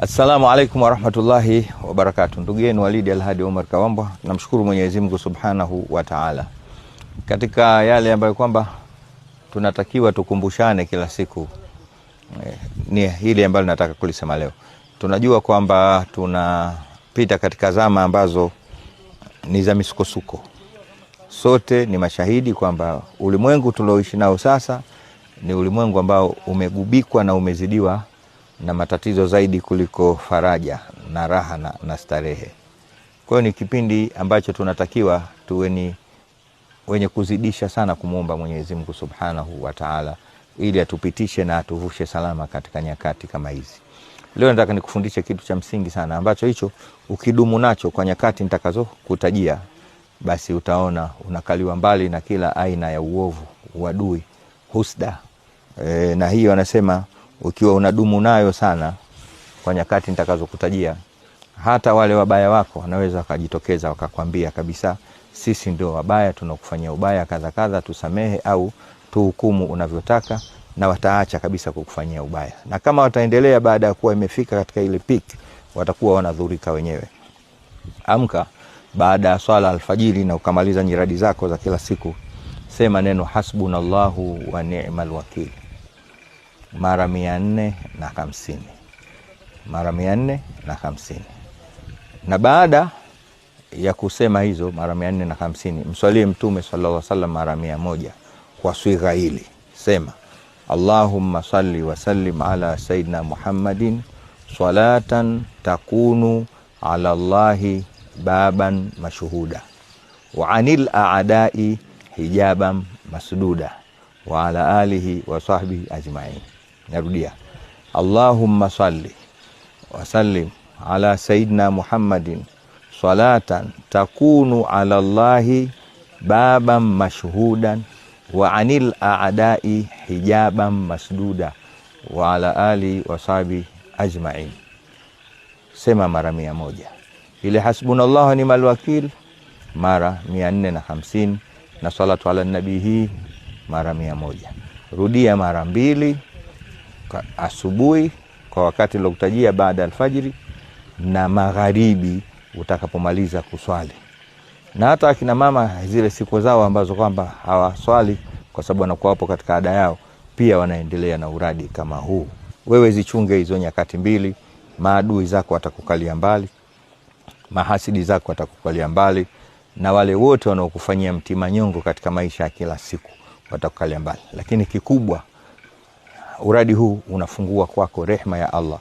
Assalamu alaikum warahmatullahi wabarakatuh. Ndugu yenu Walid Alhadi Omar Kawambwa, namshukuru Mwenyezi Mungu Subhanahu wa Ta'ala. Katika yale ambayo kwamba tunatakiwa tukumbushane kila siku, ni hili ambalo nataka kulisema leo. Tunajua kwamba tunapita katika zama ambazo ni za misukosuko. Sote ni mashahidi kwamba ulimwengu tulioishi nao sasa ni ulimwengu ambao umegubikwa na umezidiwa na matatizo zaidi kuliko faraja na raha na starehe. Kwa hiyo ni kipindi ambacho tunatakiwa tuwe ni wenye kuzidisha sana kumuomba Mwenyezi Mungu Subhanahu wa Ta'ala ili atupitishe na atuvushe salama katika nyakati kama hizi. Leo nataka nikufundishe kitu cha msingi sana ambacho hicho ukidumu nacho kwa nyakati nitakazo kutajia, basi utaona unakaliwa mbali na kila aina ya uovu, uadui, husda. Na hiyo anasema ukiwa unadumu nayo sana kwa nyakati nitakazo kutajia, hata wale wabaya wako wanaweza wakajitokeza wakakwambia kabisa, sisi ndio wabaya, tunakufanyia ubaya kadha kadha, tusamehe au tuhukumu unavyotaka, na wataacha kabisa kukufanyia ubaya. Na kama wataendelea baada ya kuwa imefika katika ile peak, watakuwa wanadhurika wenyewe. Amka baada ya swala alfajiri na ukamaliza nyiradi zako za kila siku, sema hasbunallahu wa ni'mal wakil mara 450. Mara 450. Na baada ya kusema hizo mara 450, mswalie Mtume sallallahu alaihi wasallam mara 100 kwa swigha hili. Sema Allahumma salli wa sallim ala sayyidina Muhammadin salatan takunu ala Allahi baban mashhuda wa anil a'da'i hijaban masduda wa ala alihi wa sahbihi ajma'in. Narudia, Allahumma salli wa sallim ala sayyidina Muhammadin salatan takunu ala Allahi baban mashhudan wa anil a'da'i hijaban masduda wa ala alihi wa sahbihi ajma'in. Sema mara 100. Ile hasbunallahu wa ni'mal wakil mara 450 na salatu ala nabihi mara 100. Rudia mara 2 asubuhi kwa wakati nilokutajia baada alfajiri, na magharibi utakapomaliza kuswali. Na hata akina mama zile siku zao ambazo kwamba hawaswali kwa sababu wanakuwa hapo katika ada yao, pia wanaendelea na uradi kama huu. Wewe zichunge hizo nyakati mbili, maadui zako watakukalia mbali, mahasidi zako watakukalia mbali, na wale wote wanaokufanyia mtimanyongo katika maisha ya kila siku watakukalia mbali. Lakini kikubwa, uradi huu unafungua kwako rehema ya Allah.